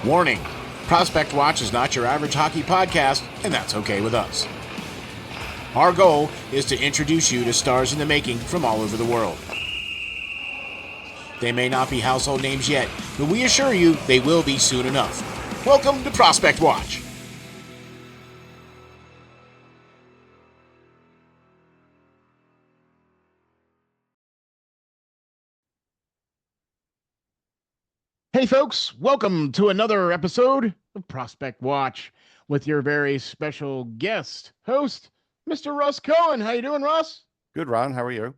Warning: Prospect Watch is not your average hockey podcast, and that's okay with us. Our goal is to introduce you to stars in the making from all over the world. They may not be household names yet, but we assure you they will be soon enough. Welcome to Prospect Watch. Hey folks, welcome to another episode of Prospect Watch with your very special guest host, Mr. Russ Cohen. How you doing, Russ? Good, Ron. How are you?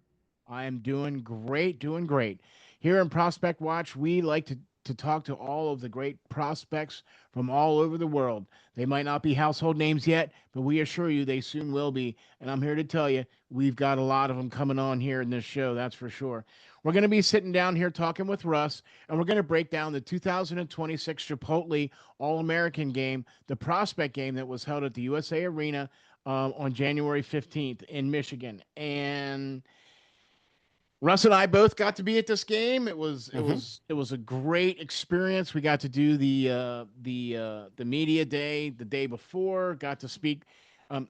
I am doing great, doing great. Here in Prospect Watch, we like to talk to all of the great prospects from all over the world. They might not be household names yet, but we assure you they soon will be. And I'm here to tell you, we've got a lot of them coming on here in this show, that's for sure. We're going to be sitting down here talking with Russ, and we're going to break down the 2026 Chipotle All American game, the prospect game that was held at the USA Arena on January 15th in Michigan. And Russ and I both got to be at this game. It was it Hmm. was it was a great experience. We got to do the media day the day before. Got to speak. I'm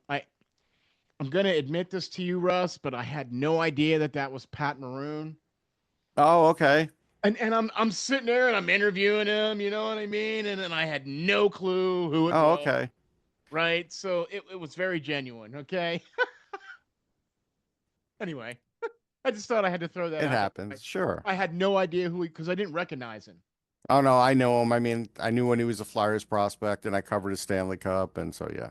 gonna admit this to you, Russ, but I had no idea that that was Pat Maroon. Oh, okay. And I'm sitting there and I'm interviewing him. You know what I mean? And I had no clue who it Oh, was. okay. Right? So it was very genuine. Okay. Anyway, I just thought I had to throw that It out there. happens. Sure. I had no idea who he because I didn't recognize him. Oh, no, I know him. I mean, I knew when he was a Flyers prospect, and I covered his Stanley Cup, and so yeah.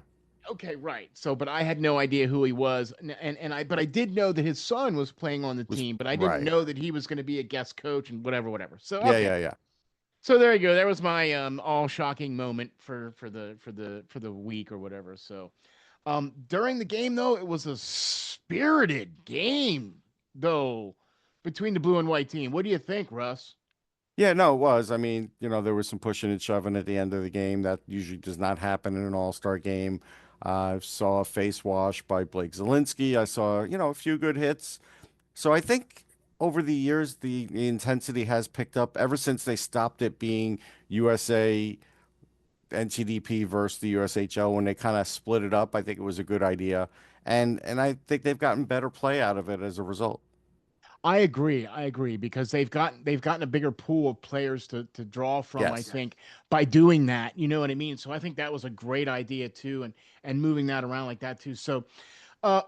Okay, right. So, but I had no idea who he was, but I did know that his son was playing on the Was team, but I didn't right. know that he was going to be a guest coach and whatever. So, Yeah, okay. yeah, yeah. So there you go. That was my all shocking moment for the week or whatever. So, during the game though, it was a spirited game though between the blue and white team. What do you think, Russ? Yeah, no, it was. I mean, there was some pushing and shoving at the end of the game. That usually does not happen in an all-star game. I saw a face wash by Blake Zelensky. I saw, a few good hits. So I think over the years, the intensity has picked up ever since they stopped it being USA NTDP versus the USHL when they kind of split it up. I think it was a good idea, and I think they've gotten better play out of it as a result. I agree. I agree because they've gotten a bigger pool of players to draw from, I Yes. think, by doing that. You know what I mean? So I think that was a great idea too, and moving that around like that too. So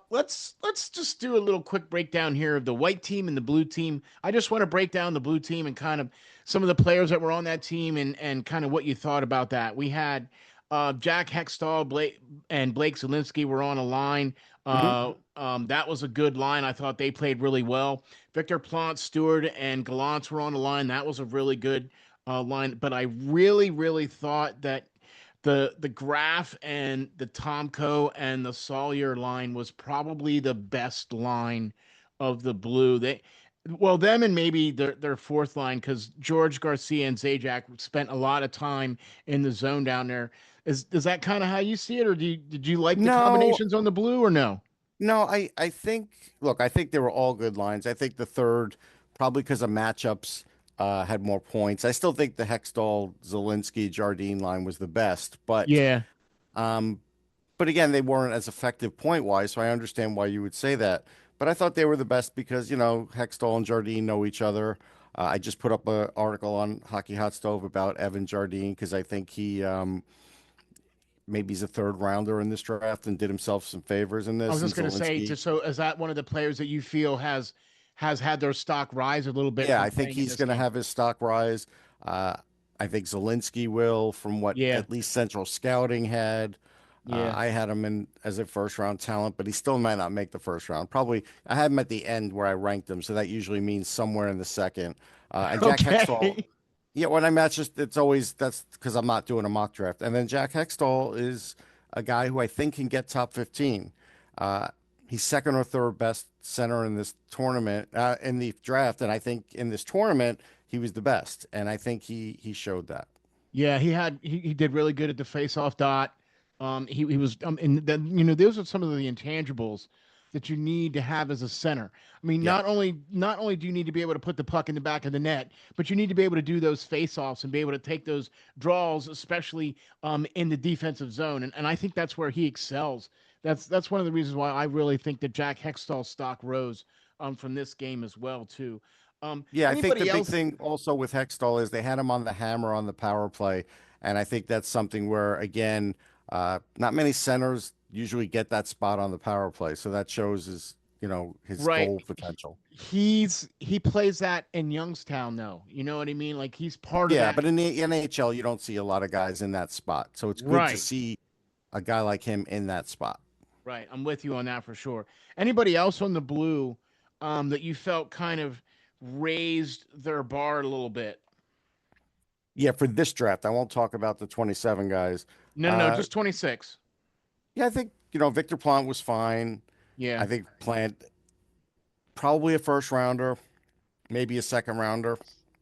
let's just do a little quick breakdown here of the white team and the blue team. I just want to break down the blue team and kind of some of the players that were on that team and kind of what you thought about that. We had Jack Hextall, Blake Zielinski were on a line. Hmm. That was a good line. I thought they played really well. Victor Plant, Stewart, and Gallant were on the line. That was a really good line. But I really thought that the Graf and the Tomko and the Sawyer line was probably the best line of the blue. Them and maybe their fourth line because George Garcia and Zajac spent a lot of time in the zone down there. Is that kind of how you see it, or did you like the No, combinations on the blue or no? no, I think, look, I think they were all good lines. I think the third, probably because of matchups, had more points. I still think the Hextall, Zelensky, Jardine line was the best, Yeah. um, but again, they weren't as effective point wise, so I understand why you would say that. But I thought they were the best because, Hextall and Jardine know each other. I just put up an article on Hockey Hot Stove about Evan Jardine because I think maybe he's a third rounder in this draft and did himself some favors in I was this. And just gonna say, Zelensky, just so is that one of the players that you feel has had their stock rise a little bit yeah, from I think playing in he's this going to game? have his stock rise. Uh, I think Zelensky will, from what Yeah, at least Central Scouting had. yeah. I had him in as a first round talent, but he still might not make the first round. Probably, I had him at the end where I ranked him, so that usually means somewhere in the second. And Jack Hextall, Okay. yeah, when I match, just it's always that's because I'm not doing a mock draft. And then Jack Hextall is a guy who I think can get top 15. Uh, he's second or third best center in this tournament, in the draft, and I think in this tournament he was the best, and I think he showed that. Yeah, he did really good at the face-off dot. He was and then those are some of the intangibles that you need to have as a center. I mean, Yeah. not only do you need to be able to put the puck in the back of the net, but you need to be able to do those face-offs and be able to take those draws, especially in the defensive zone. And I think that's where he excels. That's one of the reasons why I really think that Jack Hextall's stock rose from this game as well too. Yeah, I think the Anybody big else? thing also with Hextall is they had him on the hammer on the power play, and I think that's something where again, not many centers usually get that spot on the power play, so that shows his Right. goal potential. He plays that in Youngstown though. You know what I mean? Like he's part of Yeah, that. but in the NHL, you don't see a lot of guys in that spot, so it's good to Right. see a guy like him in that spot. Right. I'm with you on that for sure. Anybody else on the blue that you felt kind of raised their bar a little bit? Yeah, for this draft, I won't talk about the 27 guys. No, no, no, Uh, just 26. yeah, I think Victor Plant was fine. Yeah. I think Plant probably a first rounder, maybe a second rounder.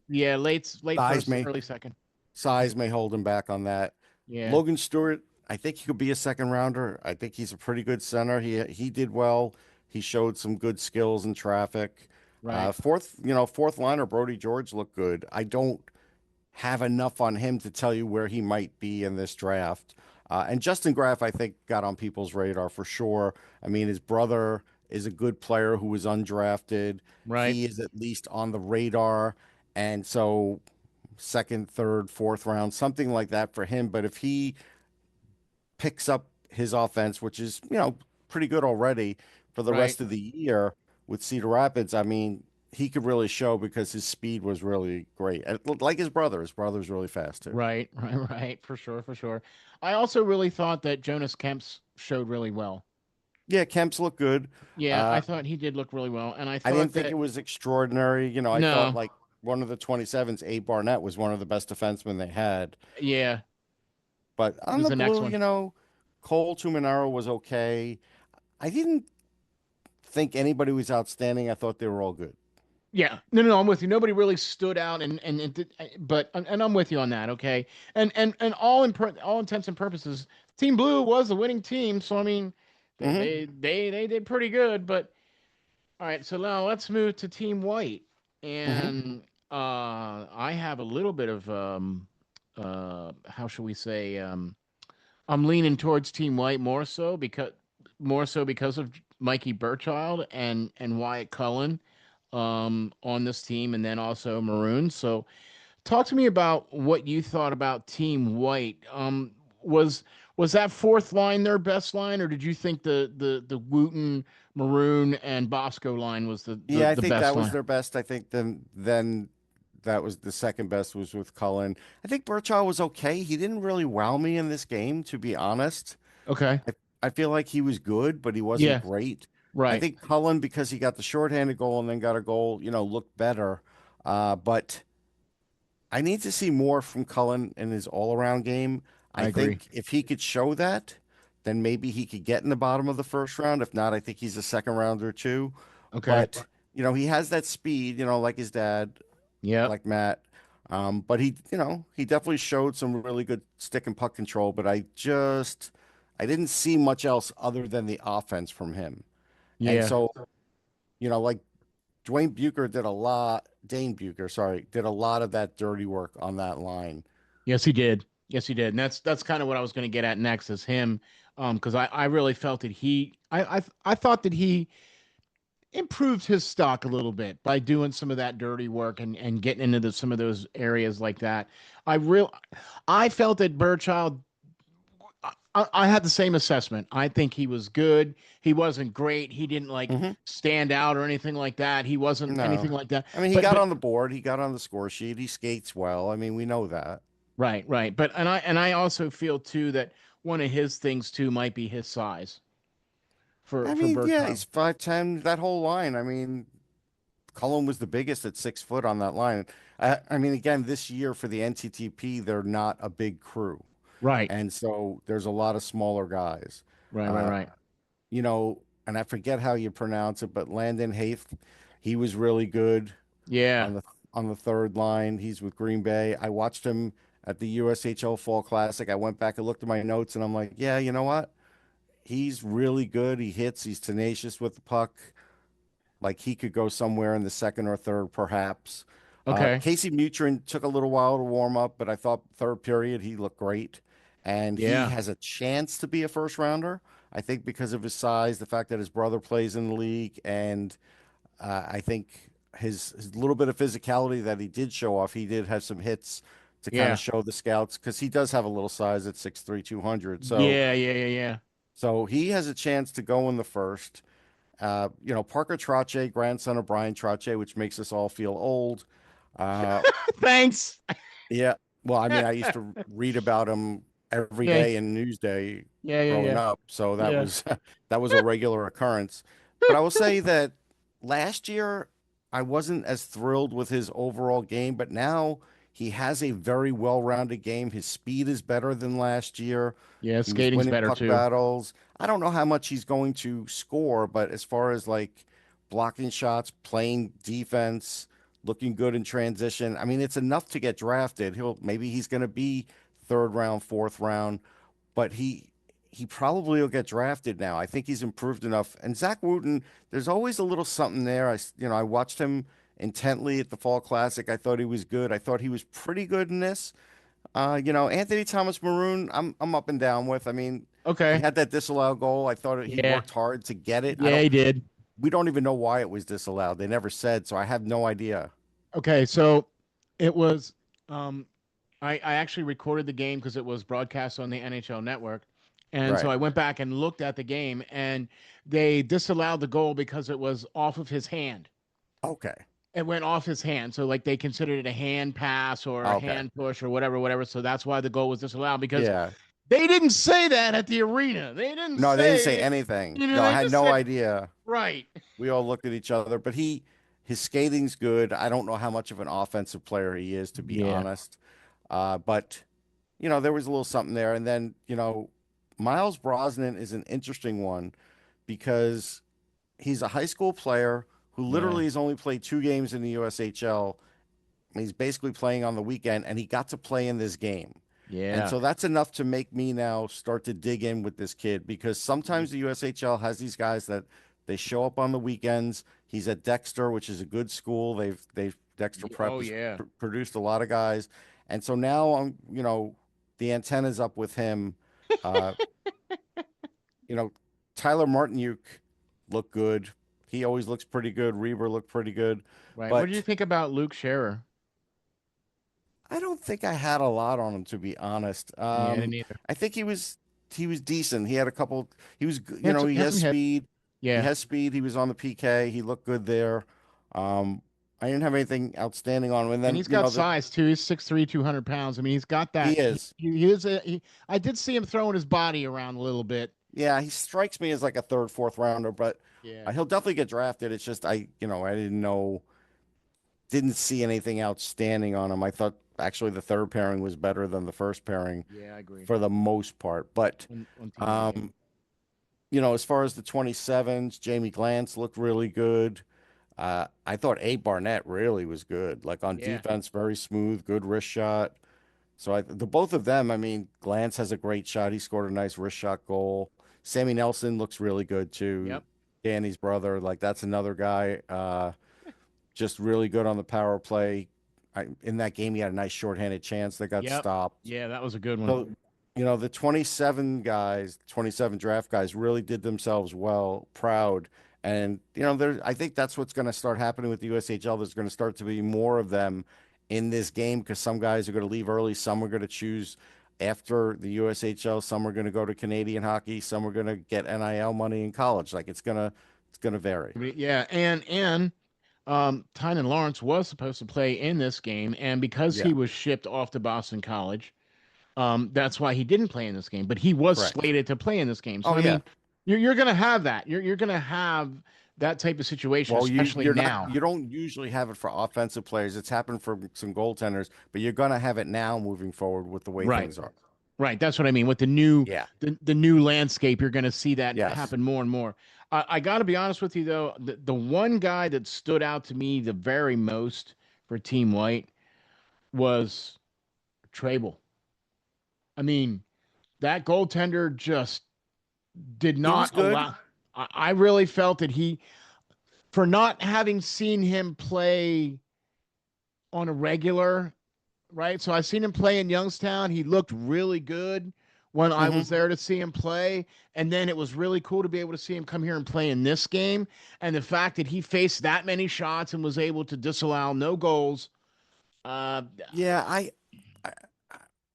Yeah, late Size first, may early second. size may hold him back on that. Yeah. Logan Stewart, I think he could be a second rounder. I think he's a pretty good center. He did well. He showed some good skills in traffic. Right. Fourth liner Brody George looked good. I don't have enough on him to tell you where he might be in this draft. And Justin Graff, I think, got on people's radar for sure. I mean, his brother is a good player who was undrafted. Right. He is at least on the radar. And so, second, third, fourth round, something like that for him. But if he picks up his offense, which is, pretty good already for the Right. rest of the year with Cedar Rapids, I mean, he could really show because his speed was really great. And like his brother. His brother's really fast too. Right. Right. Right. For sure. For sure. I also really thought that Jonas Kemps showed really well. Yeah, Kemp's looked good. Yeah, Uh, I thought he did look really well, and I I didn't thought think it that was extraordinary. I thought no, like one of the 27s, Abe Barnett, was one of the best defensemen they had. yeah, But he on was the the next blue, one. Cole Tumanaro was okay. I didn't think anybody was outstanding. I thought they were all good. Yeah, no, no, no, I'm with you. Nobody really stood out, and it did, but and I'm with you on that. Okay, and all intents and purposes, Team Blue was the winning team. So I mean, Hmm. they did pretty good. But all right, so now let's move to Team White, Hmm. and I have a little bit of how shall we say I'm leaning towards Team White more so because of Mikey Burchild and Wyatt Cullen on this team, and then also Maroon. So, talk to me about what you thought about Team White. Was was that fourth line their best line, or did you think the Wooten, Maroon, and Bosco line was Yeah, I the think best that was line? their best. I think then that was the second best was with Cullen. I think Birchall was okay. He didn't really wow me in this game, to be honest. Okay. I feel like he was good, but he wasn't Yeah. great. I Right. think Cullen, because he got the shorthanded goal and then got a goal, looked better. But I need to see more from Cullen in his all-around game. I I agree. think if he could show that, then maybe he could get in the bottom of the first round. If not, I think he's a second rounder too. Okay. But, he has that speed, like his dad, Yep. like Matt. But he definitely showed some really good stick and puck control, but I didn't see much else other than the offense from him. And Yeah. so, like Dane Bucher, sorry, did a lot of that dirty work on that line. Yes, he did. Yes, he did. And that's kind of what I was going to get at next is him, because I really felt that I thought that he improved his stock a little bit by doing some of that dirty work and getting into some of those areas like that. I real I felt that Burchild. I had the same assessment. I think he was good. He wasn't great. He didn't like Hmm. stand out or anything like that. He wasn't anything No. like that. I mean, he But got on the board, he got on the score sheet, he skates well. I mean, we know that. right, right. But and I also feel too that one of his things too might be his size I for mean, yeah, Burchild. he's 5'10", that whole line. I mean, Cullen was the biggest at 6 foot on that line. I mean, again, this year for the NTTP, they're not a big crew. Right, And so there's a lot of smaller guys. right, right, Uh, right. and I forget how you pronounce it, but Landon Haith, he was really good Yeah, on the third line. He's with Green Bay. I watched him at the USHL Fall Classic. I went back and looked at my notes, and I'm like, yeah, you know what? he's really good. He hits. He's tenacious with the puck. Like he could go somewhere in the second or third, perhaps. Okay. Casey Mutrin took a little while to warm up, but I thought third period he looked great, and he Yeah. has a chance to be a first rounder. I think because of his size, the fact that his brother plays in the league, and I think his little bit of physicality that he did show off, he did have some hits to kind of Yeah. show the scouts because he does have a little size at 6'3", 200. So Yeah. Yeah. Yeah. Yeah. so he has a chance to go in the first. Parker Trache, grandson of Brian Trache, which makes us all feel old. Uh, Thanks. yeah. Well, I mean, I used to read about him every Yeah. day in Newsday Yeah. Yeah. growing Yeah. up, so that Yeah. was that was a regular occurrence. But I will say that last year I wasn't as thrilled with his overall game, but now he has a very well-rounded game. His speed is better than last year. Yeah. He was Skating's winning better puck too. battles. I don't know how much he's going to score, but as far as like blocking shots, playing defense, looking good in transition, I mean, it's enough to get drafted. Maybe he's going to be third round, fourth round, but he probably will get drafted now. I think he's improved enough. And Zach Wooten, there's always a little something there. I watched him intently at the Fall Classic. I thought he was good. I thought he was pretty good in this. Anthony Thomas Maroon, I'm up and down with. I mean, he Okay. had that disallowed goal. I thought he Yeah. worked hard to get it. Yeah. He did. We don't even know why it was disallowed. They never said, so I have no idea. Okay. So it was. Um. I actually recorded the game because it was broadcast on the NHL Network, and so Right. I went back and looked at the game, and they disallowed the goal because it was off of his hand. Okay. It went off his hand. So like they considered it a hand pass or a Okay. hand push or whatever, whatever. So that's why the goal was disallowed because Yeah. they didn't say that at the arena. They didn't No, they didn't say say, anything. you know, No, I they had just no said idea. right. We all looked at each other, but his skating's good. I don't know how much of an offensive player he is, to be Yeah, honest. But there was a little something there. And then, Miles Brosnan is an interesting one because he's a high school player who yeah, literally has only played 2 games in the USHL. He's basically playing on the weekend, and he got to play in this game. And yeah. so that's enough to make me now start to dig in with this kid because sometimes the USHL has these guys that they show up on the weekends. He's at Dexter, which is a good school. They've Dexter Prep Oh has yeah. produced a lot of guys, and so now the antenna's up with him. Uh, you know, Tyler Martinyuk looked good. He always looks pretty good. Reber looked pretty good, Right. What did you but think about Luke Scherer? I don't think I had a lot on him to be honest. Yeah, I didn't either. I think he was decent. He had a couple. He was he Had has some hits. speed. He Yeah. has speed. He was on the PK. He looked good there. Um, I didn't have anything outstanding on him. And And then he's got size too. He's 6'3", 200 pounds. I mean, he's got he that. is. He is a. I did see him throwing his body around a little bit. Yeah, he strikes me as like a third, fourth rounder, but Yeah. he'll definitely get drafted. It's just I didn't see anything outstanding on him. I thought actually the third pairing was better than the first pairing Yeah, I agree. for the most part. But On TV, yeah. um, as far as the 27s, Jamie Glantz looked really good. I thought Abe Barnett really was good. Like on Yeah. defense, very smooth, good wrist shot. So the both of them, I mean, Glantz has a great shot. He scored a nice wrist shot goal. Sammy Nelson looks really good too. Yep. Danny's brother, like that's another guy. Just really good on the power play. In that game, he had a nice shorthanded chance that got Yep. stopped. Yeah, that was a good one. So, the 27 guys, 27 draft guys really did themselves well, proud. And, I think that's what's going to start happening with the USHL. There's going to start to be more of them in this game because some guys are going to leave early. Some are going to choose after the USHL. Some are going to go to Canadian hockey. Some are going to get NIL money in college. Like it's going to vary. Yeah, and Tynan Lawrence was supposed to play in this game, and because Yeah, he was shipped off to Boston College, that's why he didn't play in this game. But he was correct. slated to play in this game. So Oh, I yeah. mean, you're gonna have that. You're gonna have that type of situation, Well, especially you're not now. you don't usually have it for offensive players. It's happened for some goaltenders, but you're gonna have it now moving forward with the way Right. things are. Right. That's what I mean. With the new Yeah. the new landscape, you're gonna see that Yes. happen more and more. I got to be honest with you though, the one guy that stood out to me the very most for Team White was Trable. I mean, that goaltender just did He was not good. allow. I really felt that for not having seen him play on a regular, right? So I seen him play in Youngstown. He looked really good when I Hmm. was there to see him play. And then it was really cool to be able to see him come here and play in this game. And the fact that he faced that many shots and was able to disallow no goals. Uh, Yeah, I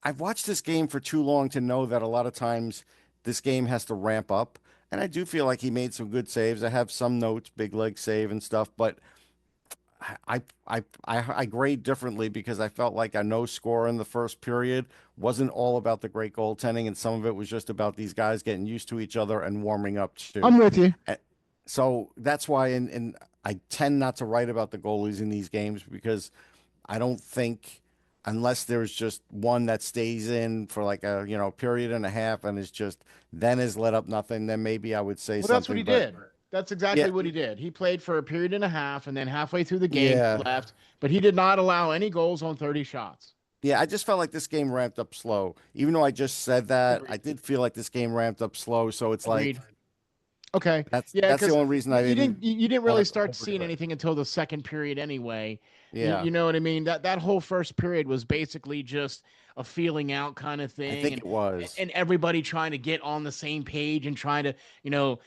I've watched this game for too long to know that a lot of times this game has to ramp up. And I do feel like he made some good saves. I have some notes, big leg save and stuff, but I grade differently because I felt like a no score in the first period wasn't all about the great goaltending, and some of it was just about these guys getting used to each other and warming up too. I'm with you. Eh, So that's why, and I tend not to write about the goalies in these games because I don't think unless there's just one that stays in for like a period and a half and is just then is let up nothing, then maybe I would say Well, that's what he something. But did. That's exactly yeah, what he did. He played for a period and a half, and then halfway through the game, he yeah. left. But he did not allow any goals on 30 shots. Yeah, I just felt like this game ramped up slow. Even though I just said that, I Agreed. did feel like this game ramped up slow. So it's like Agreed. Okay. that's Yeah, that's the because only reason I didn't you didn't really want to start seeing overdo it. anything until the second period anyway. Yeah, You know what I mean? That whole first period was basically just a feeling out kind of I thing, think it was. and everybody trying to get on the same page and trying to,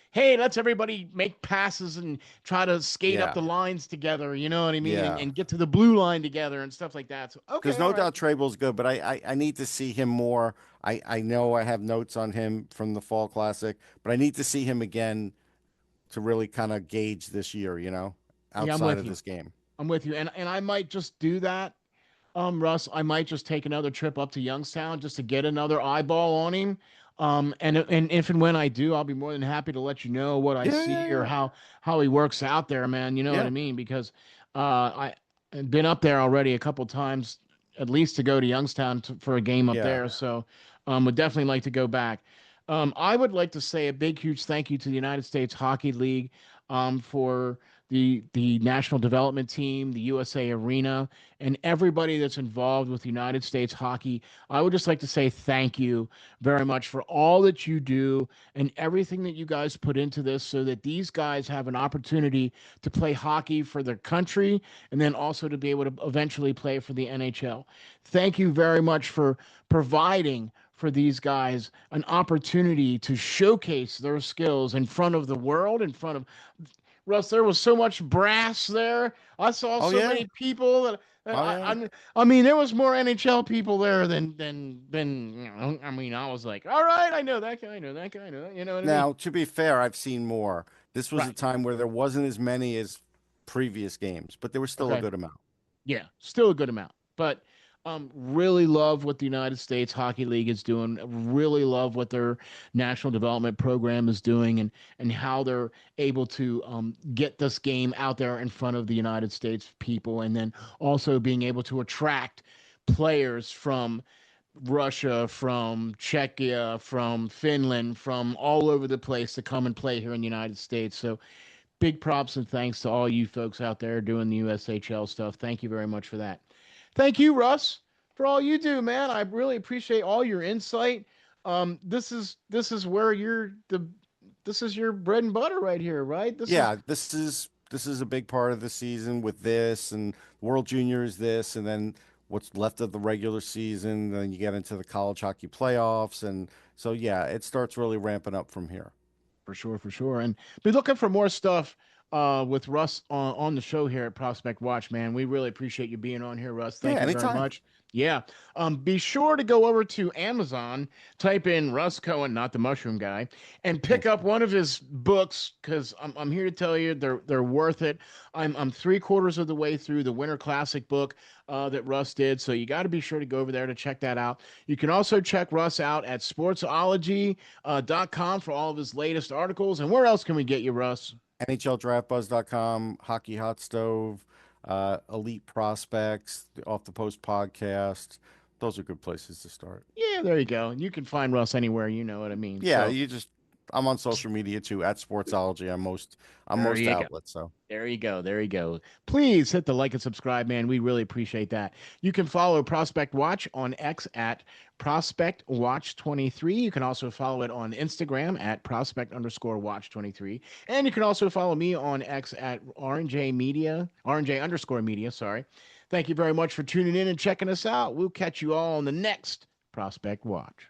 hey, let's everybody make passes and try to skate up Yeah, the lines together, you know what I mean? And, yeah. and get to the blue line together and stuff like that. So Because okay, all no right. doubt Trable's good, but I need to see him more. I know I have notes on him from the Fall Classic, but I need to see him again to really kind of gauge this year, Yeah, I'm outside with of you. this game. I'm with you. And I might just do that. Russ, I might just take another trip up to Youngstown just to get another eyeball on him. And if and when I do, I'll be more than happy to let you know what I Yeah, yeah, see or yeah. how he works out there, man. You know what I Yeah. mean? Because I've been up there already a couple times, at least to go to Youngstown for a game up Yeah. there. So would definitely like to go back. I would like to say a big, huge thank you to the United States Hockey League for the national development team, the USA Arena, and everybody that's involved with United States hockey. I would just like to say thank you very much for all that you do and everything that you guys put into this so that these guys have an opportunity to play hockey for their country and then also to be able to eventually play for the NHL. Thank you very much for providing for these guys an opportunity to showcase their skills in front of the world, in front of Russ. There was so much brass there. I saw Oh so yeah. many people that Oh yeah. I mean, there was more NHL people there than I mean, I was like, all right, I know that guy, I know that guy, I know that. You know what I mean? Now, to be fair, I've seen more. This was a Right. time where there wasn't as many as previous games, but there was still a Okay. good amount. Yeah, still a good amount. But really love what the United States Hockey League is doing. Really love what their national development program is doing, and how they're able to get this game out there in front of the United States people, and then also being able to attract players from Russia, from Czechia, from Finland, from all over the place to come and play here in the United States. So big props and thanks to all you folks out there doing the USHL stuff. Thank you very much for that. Thank you, Russ, for all you do, man. I really appreciate all your insight. This is where this is your bread and butter right here, right? This is Yeah, this is a big part of the season with this and World Juniors this and then what's left of the regular season, then you get into the college hockey playoffs and so yeah, it starts really ramping up from here. for sure, for sure. And be looking for more stuff with Russ on the show here at Prospect Watch, man. We really appreciate you being on here, Russ. Yeah, Thank you very anytime. much. Yeah. Be sure to go over to Amazon, type in Russ Cohen, not the mushroom guy, and pick up one of his books because I'm here to tell you they're worth it. I'm three-quarters of the way through the Winter Classic book that Russ did. So you got to be sure to go over there to check that out. You can also check Russ out at sportsology.com for all of his latest articles. And where else can we get you, Russ? NHLDraftBuzz.com, Hockey Hot Stove, Elite Prospects, the Off the Post podcast. Those are good places to start. Yeah, there you go. You can find Russ anywhere, you know what I mean. Yeah, So you just I'm on social media too at Sportsology. I'm There most you go. outlets. So There you go. There you go. Please hit the like and subscribe, man. We really appreciate that. You can follow Prospect Watch on X at Prospect Watch 23. You can also follow it on Instagram at Prospect underscore Watch 23. And you can also follow me on X at RNJ Media, RNJ underscore Media. Sorry. Thank you very much for tuning in and checking us out. We'll catch you all on the next Prospect Watch.